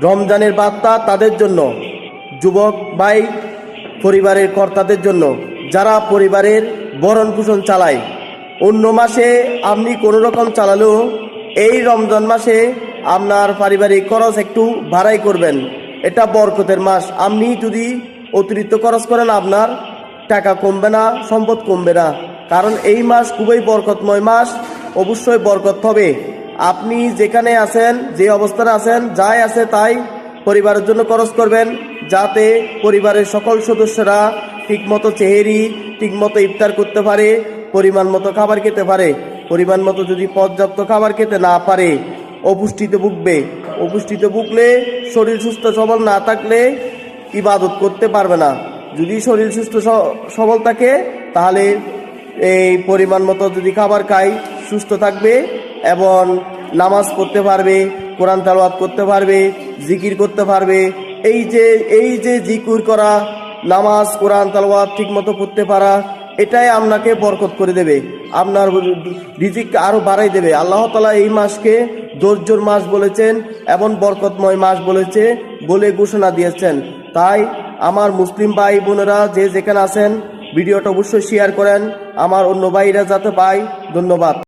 রমজানের বার্তা তাদের জন্য, যুবক ভাই, পরিবারের কর্তাদের জন্য, যারা পরিবারের ভরণ পোষণ চালায়। অন্য মাসে আপনি কোনো রকম চালালেও এই রমজান মাসে আপনার পারিবারিক খরচ একটু বাড়াই করবেন। এটা বরকতের মাস। আপনি যদি অতিরিক্ত খরচ করেন আপনার টাকা কমবে না, সম্পদ কমবে না। কারণ এই মাস খুবই বরকতময় মাস, অবশ্যই বরকত হবে। আপনি যেখানে আছেন, যে অবস্থানে আছেন, যাই আছে তাই পরিবারের জন্য খরচ করবেন, যাতে পরিবারের সকল সদস্যরা ঠিকমতো সেহরি, ঠিকমতো ইফতার করতে পারে, পরিমাণ মতো খাবার খেতে পারে। পরিমাণ মতো যদি পর্যাপ্ত খাবার খেতে না পারে অপুষ্টিতে ভুগবে। অপুষ্টিতে ভুগলে শরীর সুস্থ সবল না থাকলে ইবাদত করতে পারবে না। যদি শরীর সুস্থ সবল থাকে তাহলে এই পরিমাণ মতো যদি খাবার খায় সুস্থ থাকবে এবং নামাজ পড়তে পারবে, কোরআন তেলাওয়াত করতে পারবে, জিকির করতে পারবে। এই যে জিকির করা, নামাজ কোরআন তেলাওয়াত ঠিকমতো পড়তে পারা, এটাই আপনাকে বরকত করে দেবে, আপনার রিজিক আরো বাড়াই দেবে। আল্লাহ তাআলা এই মাসকে ধৈর্যের মাস বলেছেন এবং বরকতময় মাস বলে ঘোষণা দিয়েছেন। তাই আমার মুসলিম ভাই বোনেরা যে যেখানে আছেন ভিডিওটা অবশ্যই শেয়ার করেন, আমার অন্য ভাইরা যাতে পায়। ধন্যবাদ।